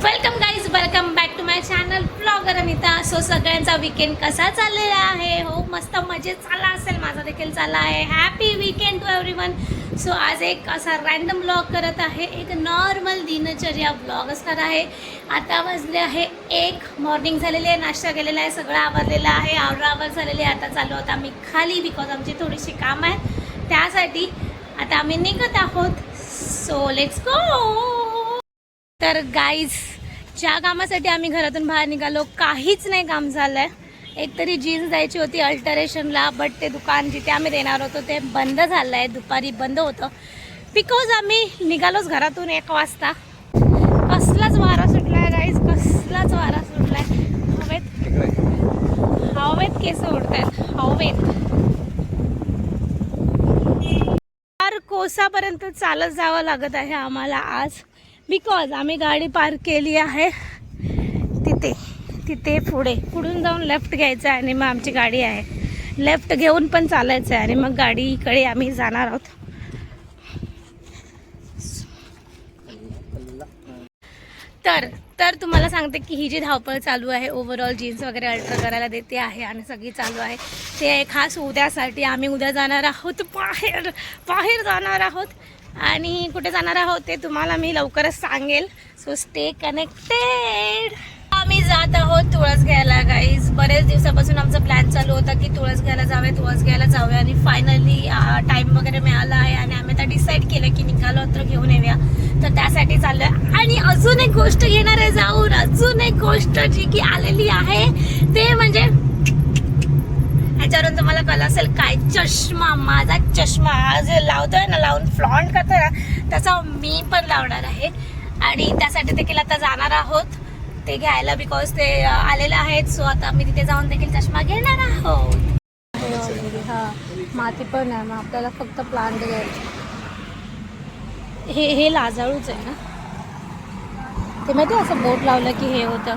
Welcome guys, welcome back to my channel blogger Anita. So सगळ्यांचा weekend कसा चाललेला आहे? हो, मस्त मजेत चालला असेल. माझा देखील चालला आहे. Happy weekend to everyone. So आज एक असा रॅन्डम ब्लॉग करत आहे. एक नॉर्मल दिनचर्या ब्लॉग असणार आहे. आता वाजले आहे 1 मॉर्निंग झालेली आहे. नाश्ता केलेला आहे, सगळं आवरलेलं आहे, आवरावर झालेले आहे. आता चालू होता आम्ही खाली, बिकॉज आमची थोडीशी काम आहे. त्यासाठी आता आम्ही निघत आहोत. So let's go. तर गाईज, ज्या कामासाठी आम्ही घरातून बाहेर निघालो काहीच नाही काम झालं आहे. एक तरी जीन्स द्यायची होती अल्टरेशनला, बट ते दुकान जिथे आम्ही देणार होतो ते बंद झालं आहे. दुपारी बंद होतं बिकॉज आम्ही निघालोच घरातून 1 वाजता. कसलाच वारा सुटला आहे गाईज, कसलाच वारा सुटला आहे. हवेत केस उडत आहेत, हवेत. कोसापर्यंत चालत जावं लागत आहे आम्हाला आज, बिकॉज आम्ही गाडी पार्क केली आहे तिथे पुढून जाऊन लेफ्ट घ्यायचं आहे आणि मग आमची गाडी आहे. लेफ्ट घेऊन पण चालायचं आहे आणि मग गाडीकडे आम्ही जाणार आहोत. तर तुम्हाला सांगते की ही जी धावपळ चालू आहे, ओव्हरऑल जीन्स वगैरे अल्टर करायला देते आहे आणि सगळी चालू आहे. ते खास उद्यासाठी आम्ही उद्या जाणार आहोत, बाहेर जाणार आहोत. आणि कुठे जाणार आहोत ते तुम्हाला मी लवकरच सांगेल. So stay connected. आम्ही जात आहोत तुळस घ्यायला गाईज. बरेच दिवसापासून आमचा प्लॅन चालू होता की तुळस घ्यायला जाऊया आणि फायनली टाईम वगैरे मिळाला आहे आणि आम्ही आता डिसाईड केलं की निघालो तर घेऊन येऊया. तर त्यासाठी चाललोय. आणि अजून एक गोष्ट घेणार आहे जाऊन, अजून एक गोष्ट जी की आलेली आहे ते म्हणजे ह्याच्यावरून तुम्हाला कळलं असेल काय, चष्मा. माझा चष्मा आज लावतोय ना, लावून फ्लॉन्ट करतोय ना, त्याचा मी पण लावणार आहे. आणि त्यासाठी देखील आता जाणार आहोत ते घ्यायला, बिकॉज ते आलेलं आहेत. सो आता मी तिथे जाऊन देखील चष्मा घेणार आहोत. हा, माती पण आहे, मग आपल्याला फक्त प्लांट घ्यायचं. हे लाजाळूच आहे ना, ते माहिती असं बोट लावलं की हे होतं.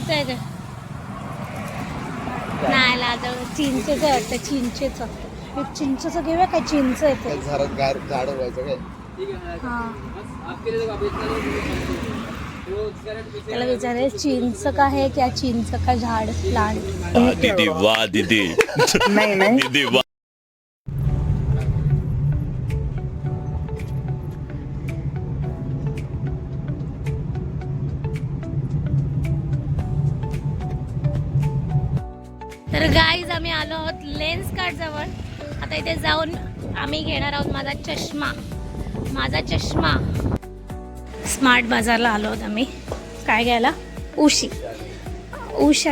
काय काय नाही, लाजाळू चिंचेचं वाटतं, चिंचेचं घेऊया काय? चिंच येते त्याला विचारे चिंच का है क्या, चिंच का झाड प्लांट. दीदी वाह दीदी. नहीं दीदी वाह. तर गाईज, आम्ही आलो आहोत लेन्स कार्ड जवळ. आता इथे जाऊन आम्ही घेणार आहोत माझा चष्मा. स्मार्ट बाजारला आलो आहोत आम्ही. काय घ्यायला? उषा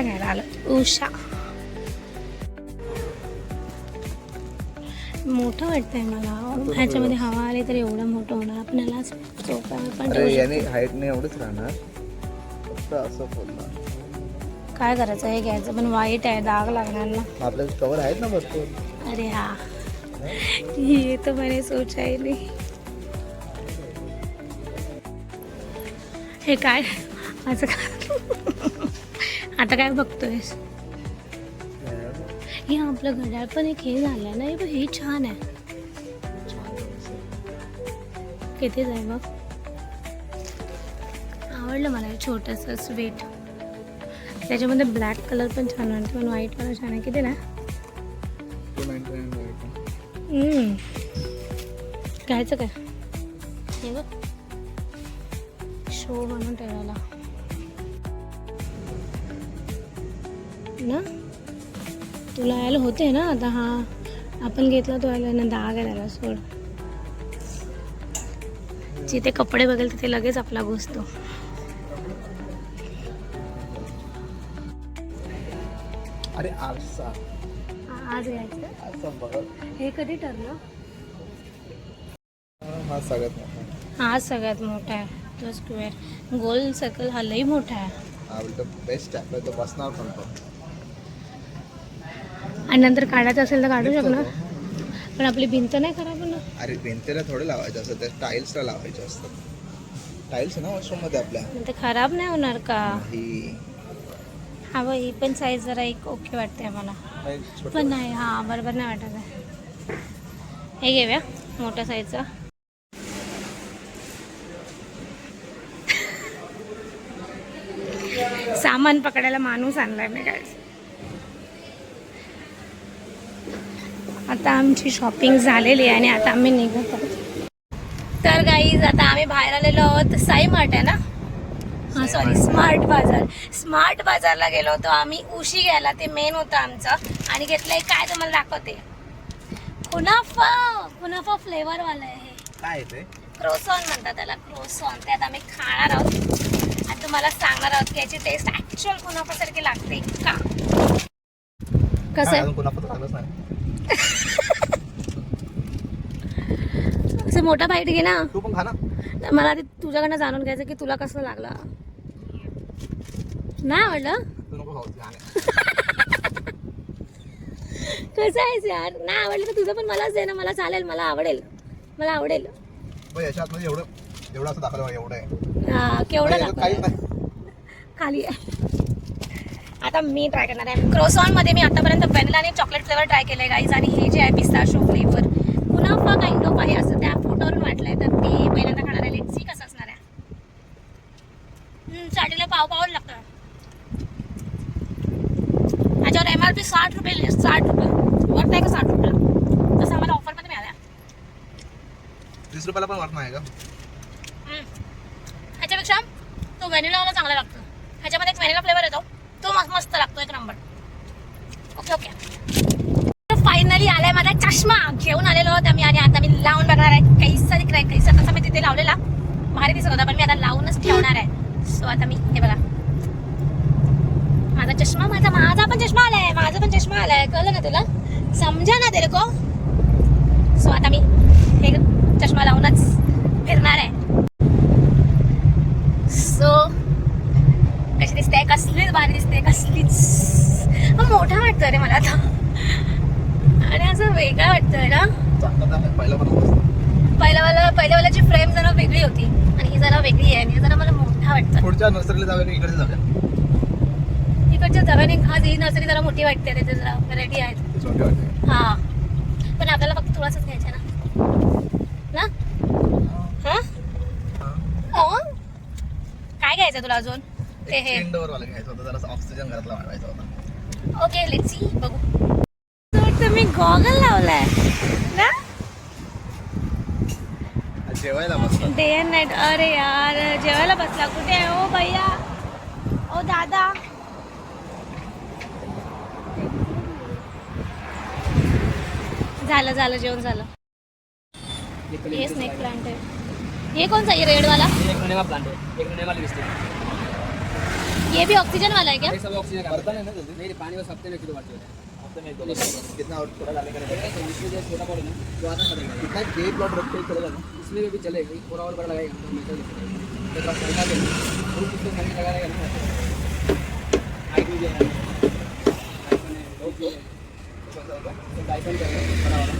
घ्यायला आलो. उषा मोठं वाटतंय मला. ह्याच्यामध्ये हवा आली तर एवढं मोठं होणार. आपल्याला पण हाईट नाही एवढंच राहणार, फक्त असं बोलणार. काय करायचं? हे घ्यायचं, पण वाईट आहे, डाग लागणार ना. आपल्याला कवर आहेत ना भरपूर. अरे हा, ये तो मैंने सोचा ही नहीं. हे काय असं आता काय बघतोयस? हे आपलं घड्याळ पण एक हे झालंय ना, हे छान आहे. किती जाय बघ, आवडलं मला. छोटंसं स्वीट, त्याच्यामध्ये ब्लॅक कलर पण छान वाटतं, पण व्हाईट कलर छान आहे. किती ना? घ्यायचं काय? हे बघ, शो म्हणून ठेवायला ना. तुला यायला होते ना आता. हा आपण घेतला तो यायला ना, डाग आहे त्याला. सोड, जिथे कपडे बघेल तिथे लगेच आपला घुसतो. अरे आरसा आज घ्यायचं. हे कधी ठरलं? हा सगळ्यात मोठा आहे. तो स्क्वेअर गोल सर्कल हा लई मोठा आहे. बेस्ट आहे तो, बसणार पण. आणि नंतर काढायचं असेल तर काढू शकणार, पण आपली भिंत नाही खराब होणार. अरे भिंतीला थोडे लावायचं असतं, त्या टाईल्सला लावायचं असतं. टाईल्स ना वॉशरूम मध्ये आपल्या, ते खराब नाही होणार का? हा बघ, ही पण साईज जरा एक ओके वाटते मला, पण नाही, हा बरोबर नाही वाटत आहे. हे घेऊया मोठ्या साईजचा. सामान पकडायला माणूस आणलाय मी काय. आता आमची शॉपिंग झालेली आहे आणि आता आम्ही निघत आहोत. तर गाईज आता आम्ही बाहेर आलेलो आहोत. साई मार्ट आहे ना, हां सॉरी स्मार्ट बाजार. स्मार्ट बाजारला गेलो होतो आम्ही उशी घ्यायला, ते मेन होतं आमचं. आणि घेतलंय काय तुम्हाला दाखवते, कुनाफा. कुनाफा फ्लेवरवाला आहे हे. काय ते क्रोसॉन म्हणतात त्याला, क्रोसॉन. ते आता आम्ही खाणार आहोत आणि तुम्हाला सांगणार आहोत की याची टेस्ट ॲक्च्युअल कुनाफासारखी लागते का. कसं आहे असं मोठा बाईट घे ना. तू पण खा ना. मला आधी तुझ्याकडनं जाणून घ्यायचं की तुला कसं लागला. नाही आवडलं कसं आहेस यार. नाही आवडलं तर तुझं पण मलाच दे ना, मला चालेल, मला आवडेल, मला आवडेल. याच्यात म्हणजे एवढं असं दाखवलं एवढं आहे. हा केवढं काही दाखवलं? नाही. खाली आहे. आता मी ट्राय करणार आहे. क्रोसॉनमध्ये मी आतापर्यंत व्हॅनिला आणि चॉकलेट फ्लेवर ट्राय केलं आहे गाईज. आणि हे जे आहे पिस्ताशो फ्लेवर कुनाफा काइंड ऑफ आहे असं त्या फोटोवरून वाटलंय. तर ते पहिल्यांदा खाणार आहे. लेट्स सी कसं असणार आहे. साडीला पाव लागतं. त्याच्यावर MRP 60 रुपये. 60 रुपये वर्थ आहे का 60 रुपयाला? तसं आम्हाला ऑफरमध्ये मिळाल्या. 30 रुपयाला पण वर्थ नाही का? ह्याच्यापेक्षा तो व्हॅनिलावाला चांगला लागतो. ह्याच्यामध्ये एक व्हॅनिला फ्लेवर येतो, तो मस्त लागतो, एक नंबर. Okay okay. फायनली आलाय माझा चष्मा. घेऊन आलेलो होता मी आणि आता मी लावून बघणार आहे. कैसा दिख रहा है, कैसा. तसा मी तिथे लावलेला भारी दिसत होता, पण मी आता लावूनच ठेवणार आहे. सो आता मी हे बघा माझा चष्मा, माझा पण चष्मा आलाय, माझा पण चष्मा आलाय. कळलं ना तुला, समजा ना तेरे को. सो आता मी हे चष्मा लावूनच फिरणार आहे. सो कशी दिसते, कसलीच भारी दिसते, कसलीच. मोठा वाटतं रे मला आता आणि असं वेगळा वाटतंय ना. पहिल्यावाल्याची फ्रेम जरा वेगळी होती आणि ही जरा वेगळी आहे आणि जरा मला मोठा वाटतं. पुढच्या नर्सरीला जाऊया, इकडे जाऊया. इकडच्या जगाने खास ही नर्सरी जरा मोठी वाटते, त्याच्या जरा व्हरायटी आहेत. हा पण आपल्याला फक्त थोडासाच घ्यायचा ना. हा काय घ्यायचं तुला अजून? ते हे इंडोर वाला घ्यायचं होतं, जरा ऑक्सिजन घरातला वाढवायचा होता. Okay let's see. बघू. तुम्ही गॉगल लावलाय ना जेवायला बसला. Day and night. अरे यार जेवायला बसला. कुठे आहे ओ भैया, ओ दादा? झालं जेवण झालं. ये स्नेक प्लांट है. ये कौन सा, ये रेड वाला? एक महीने का प्लांट है, एक महीने वाली लिपस्टिक. ये भी ऑक्सीजन वाला है क्या? ये सब ऑक्सीजन का बर्तन है ना जल्दी. नहीं पानी बस हफ्ते में किलो बाटी होता है. हफ्ते में एक दो कितना और थोड़ा डालने का रहेगा. इसमें जो छोटा पड़े ना जो आता पड़ेगा. कितना गेट प्लॉट रखते चलेगा ना, इसमें भी चलेगा. एक पूरा और बड़ा लगाएगा तो हमेशा तो थोड़ा लगा देंगे. वो किसको खाली लगा रहेगा ना हाइट भी है. आईफोन है ओके. तो आईफोन का बड़ा वाला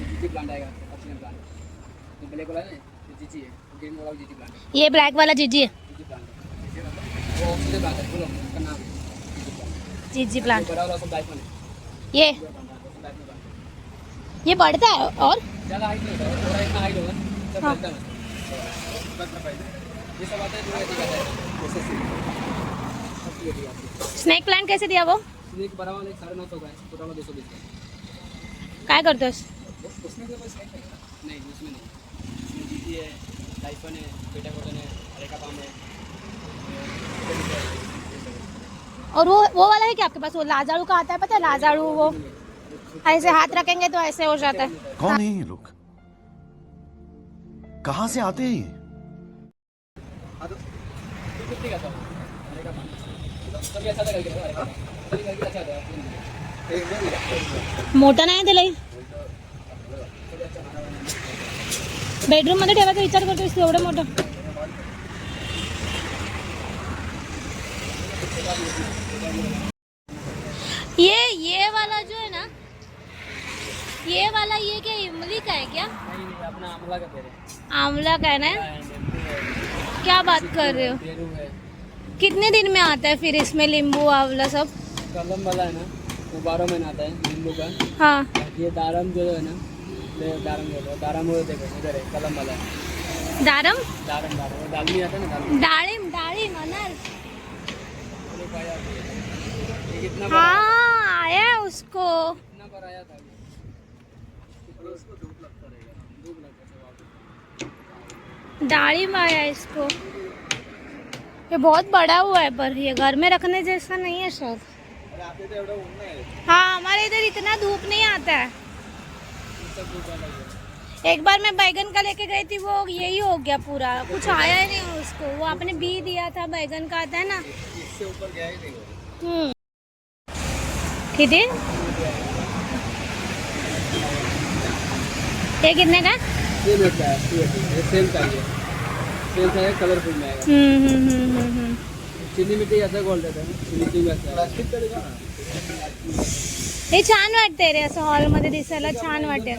जीजी प्लांट आएगा, ऑक्सीजन प्लांट. जो ब्लैक वाला है ना जीजी है, ग्रीन वाला जीजी प्लांट है. ये ब्लैक वाला जीजी है. जीजी प्लांट वो ऑक्सीजन प्लांट है. बोलो उसका नाम है जीजी प्लांट. बड़ा वाला सब आईफोन है. ये बढ़ता है और ज़्यादा हाइट नहीं होता, थोड़ा इतना हाइट होगा सब हाँ. बढ़ता है. ये सब आता है जो ऐसे आता है प्रोसेस. स्नेक प्लांट कैसे दिया वो? एक बड़ा वाला 950 का है, छोटा वाला 220 का. काय करतोस? उसमें कोई बस नहीं, उसमें नहीं. उसमें जीजी है, आईफोन है, बेटा कॉटन है, अरेका पाम है. और वो वाला है क्या आपके पास? वो लाजाड़ू का आता है, पता है लाजाड़ू? वो ऐसे हाथ रखेंगे तो ऐसे हो जाता है. कौन है ये लोग, कहाँ से आते हैं ये? कितने का था अरेका पाम? सभी अच्छा लगा क्या अरेका पाम? सभी करके अच्छा था. मोठा नाही त्याला. बेडरूम मध्ये ठेवायचा विचार करतोस तू एवढं मोठं? ये वाला जो है ना, ये वाला, ये क्या इमली का है क्या? नहीं अपना आंवला का पेड़ है. आंवला का है ना? क्या बात कर रहे हो? पेरू है. कितने दिन में आता है फिर इसमें नींबू आंवला सब? कलम वाला है ना वो 12 महीना आता है नींबू का. हाँ. ये दारम जो है ना, ये दारम जो है, दारम वो देखो इधर है कलम वाला है. दारम दारम दारम वो दालमी आता है ना दालमी. डाळिंब, डाळिंब, अनार. पाया ये कितना हाँ आया है उसको। कितना बार आया था उसको धूप लगता रहेगा, धूप लगता है। डाली में आया है इसको। ये बहुत बड़ा हुआ है पर ये घर में रखने जैसा नहीं है शायद। अरे आपके तो एवढं ऊन नाही. हाँ हमारे इधर इतना धूप नहीं आता है। एक बार मैं बैगन का लेके गई थी, वो यही हो गया पूरा, कुछ आया ही नहीं उसको। वो आपने बी दिया था बैगन का, आता है ना। इससे ऊपर गया ही नहीं वो. कितने ये कितने का? सेम है क्या? सेम चाहिए, सेम चाहिए, कलरफुल में आएगा। चीनी मिट्टी ऐसा गोल्ड है, चीनी मिट्टी ऐसा प्लास्टिक चलेगा ना. हे छान वाटते रे, असं हॉल मध्ये दिसायला छान वाटेल,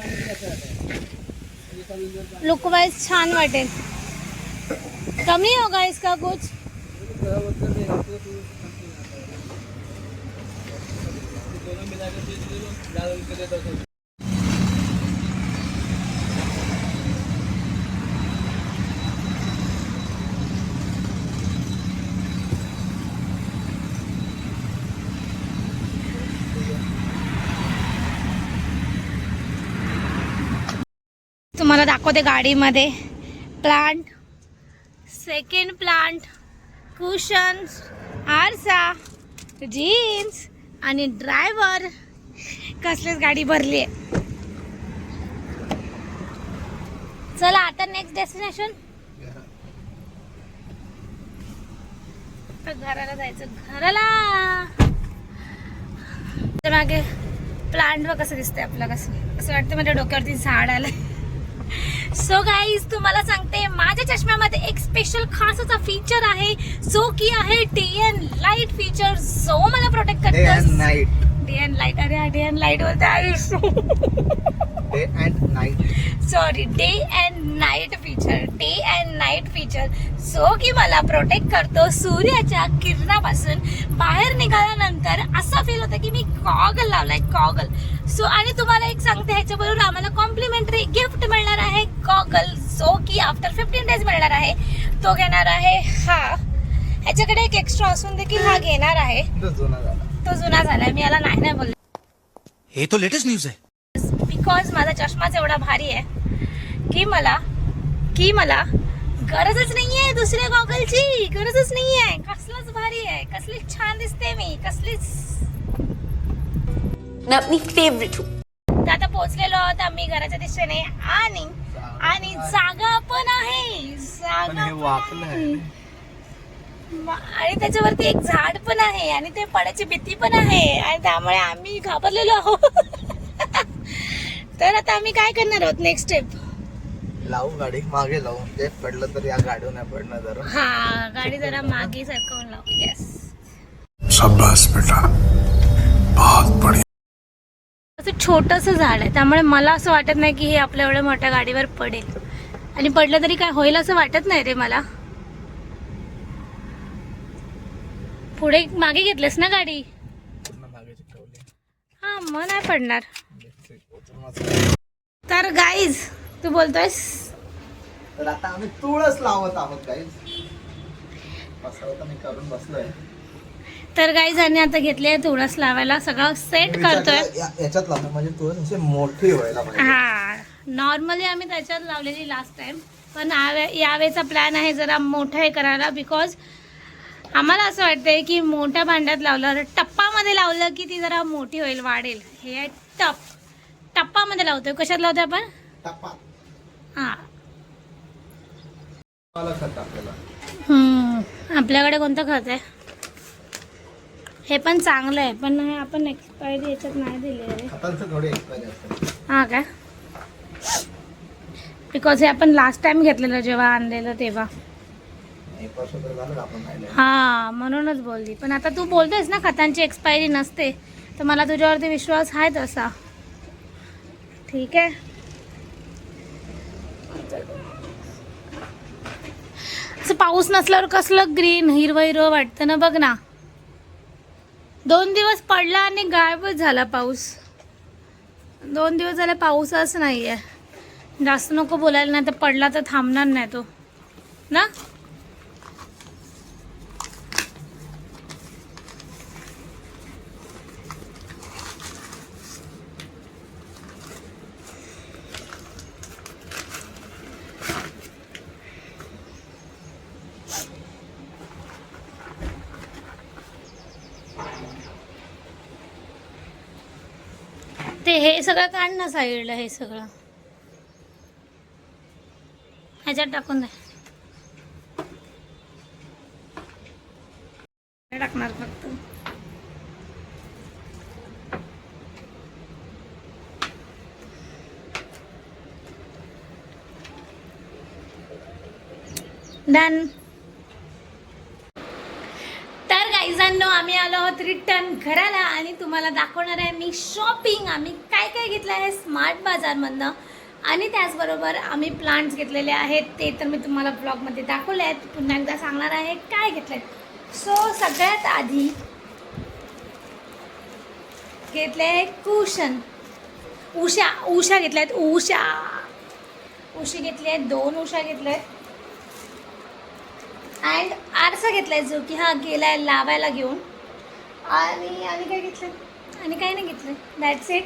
लुक वाइज छान वाटेल। कम नहीं होगा इसका कुछ? तुम्हाला दाखवते गाडीमध्ये प्लांट, सेकंड प्लांट, कुशन्स, आरसा, जीन्स आणि ड्रायव्हर। कसलीच गाडी भरली आहे। चला आता नेक्स्ट डेस्टिनेशन, घराला जायचं, घराला। तर मागे प्लांट व कसं दिसतंय आपलं, असं वाटतं माझ्या डोक्यावरती झाड आलंय। सो गाईज तुम्हाला सांगते, माझ्या चष्म्यामध्ये एक स्पेशल खास असा फीचर आहे, जो की आहे डे अँड लाईट फीचर, जो मला प्रोटेक्ट करतो। Day and night. Day and light, अरे डे अँड लाईट बोलते Ayush. Day and night, sorry, day and night feature, day and night feature, जो की मला प्रोटेक्ट करतो सूर्याच्या किरणापासून। बाहेर निघाल्यानंतर असं फील होतं की मी गॉगल लावलाय, गॉगल। सो आणि तुम्हाला एक सांगते, ह्याच्याबरोबर आम्हाला कॉम्प्लिमेंटरी गिफ्ट मिळणार आहे, गॉगल, जो की आफ्टर 15 डेज मिळणार आहे। तो घेणार आहे हा, ह्याच्याकडे एक एक्स्ट्रा असून देखील हा घेणार आहे। तो जुना झाला. तो जुना झालाय, मी याला नाही बोलले, हे तो लेटेस्ट न्यूज आहे। बिकॉज माझा चष्माच एवढा भारी आहे की मला गरजच नाहीये दुसऱ्या गॉगलची, गरजच नाहीये। कसलाच भारी आहे, कसलीच छान दिसते मी, कसलीच। अपनी फेवरेट हूँ। तर आता पोहोचलेलो आहोत आम्ही घराच्या दिशेने, आणि जागा पण आहे, जागा हे वाकलं आहे. आणि त्याच्यावरती एक झाड पण आहे, आणि ते पडायची भीती पण आहे, आणि त्यामुळे आम्ही घाबरलेलो आहोत। तर आता आम्ही काय करणार आहोत, नेक्स्ट स्टेप लावू गाडी मागे लावू, ते पडलं तर या गाडीवर नाही पडणार जरा. हा, गाडी जरा मागे सरकवून लावू। येस, शाबाश बेटा, बहुत बढ़िया। असं छोटंसं झाड आहे, त्यामुळे मला असं वाटत नाही की हे आपल्या एवढ्या मोठ्या गाडीवर पडेल, आणि पडलं तरी काय होईल असं वाटत नाही रे मला। पुढे मागे घेतलेस ना गाडी? मागे चिकटवली. हा, मग नाही पडणार। तर गाईज तू बोलतोयस, तर आता आम्ही तुळस लावत आहोत गाईज, बसवता मी करून बसलोय। तर गाईज आणि आता घेतले तुळस लावायला, सगळं सेट करतोय। याच्यात लावतो म्हणजे तुळस अशी मोठी व्हायला पाहिजे. हा, नॉर्मली आम्ही त्याच्यात लावलेली लास्ट टाइम, पण यावेळेचा प्लॅन आहे जरा मोठा हे करायला, बिकॉज आम्हाला असं वाटतंय की मोठ्या भांड्यात लावलं, टप्पामध्ये लावलं की ती जरा मोठी होईल, वाढेल। हे टप्पामध्ये लावतोय। कशात लावतोय आपण? टप्पा हा, खत आपल्याला. आपल्याकडे कोणतं खत आहे? हे पण चांगलं आहे, पण हे आपण एक्सपायरी याच्यात नाही दिले रे। खतांचं थोडी एक्सपायरी असते. हा काय? बिकॉज हे आपण लास्ट टाइम घेतलेलं जेव्हा आणलेलं तेव्हा। 1 वर्ष तर झालं आपण खायला. हा, म्हणूनच बोलली। पण आता तू बोलतोयस ना खतांची एक्सपायरी नसते, तर मला तुझ्यावरती विश्वास आहे तसा। ठीक आहे, असं पाऊस नसल्यावर कसलं ग्रीन हिरवं हिरवं वाटतं ना, बघ ना। 2 दिवस पडला आणि गायबच झाला पाऊस। 2 दिवस झाले पाऊसच नाहीये। जास्त नको बोलायला, नाही तर पडला तर थांबणार नाही तो ना। हे सगळं काढ ना साईडला, हे सगळं ह्याच्यात टाकून दे. टाकणार फक्त. डन. तर गाईजांनो आम्ही आलो आहोत रिटर्न घराला आणि तुम्हाला दाखवणार आहे मी शॉपिंग. आम्ही काय काय घेतलं आहे स्मार्ट बाजारमधनं आणि त्याचबरोबर आम्ही प्लांट्स घेतलेले आहेत ते तर मी तुम्हाला ब्लॉगमध्ये दाखवले आहेत. पुन्हा एकदा सांगणार आहे काय घेतलं आहे. सो सगळ्यात आधी घेतले आहे कुशन. उषा घेतल्या आहेत. उशी घेतली आहेत. 2 उषा घेतल्या आहेत अँड आरसा घेतलाय जो की हा गेलाय लावायला घेऊन. आणि काय घेतलं आणि काही नाही घेतलं. That's it.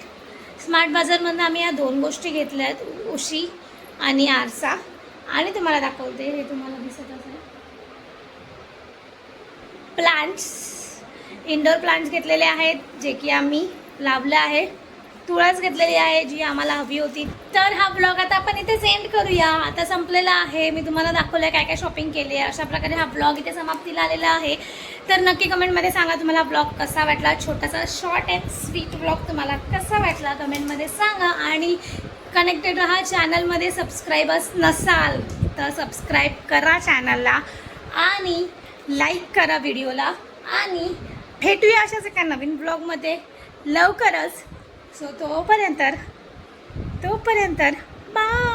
स्मार्ट बाजारमधून आम्ही या 2 गोष्टी घेतल्या आहेत, उशी आणि आरसा. आणि तुम्हाला दाखवते, हे तुम्हाला दिसत असेल प्लांट्स, इंडोर प्लांट्स घेतलेले आहेत जे की आम्ही लावले आहे. तुळस घेतलेली आहे जी आम्हाला हवी होती. तर हा ब्लॉग आता आपण इथे सेंड करूया. आता संपलेला आहे. मी तुम्हाला दाखवलं आहे काय काय शॉपिंग केली आहे. अशा प्रकारे हा ब्लॉग इथे समाप्तीला आलेला आहे. तर नक्की कमेंटमध्ये सांगा तुम्हाला ब्लॉग कसा वाटला. छोटासा शॉर्ट अँड स्वीट ब्लॉग तुम्हाला कसा वाटला कमेंटमध्ये सांगा. आणि कनेक्टेड राहा चॅनलमध्ये. सबस्क्राईबर्स नसाल तर सबस्क्राईब करा चॅनलला आणि लाईक करा व्हिडिओला. आणि भेटूया अशाच एका नवीन ब्लॉगमध्ये लवकरच. सो तोपर्यंत बाय.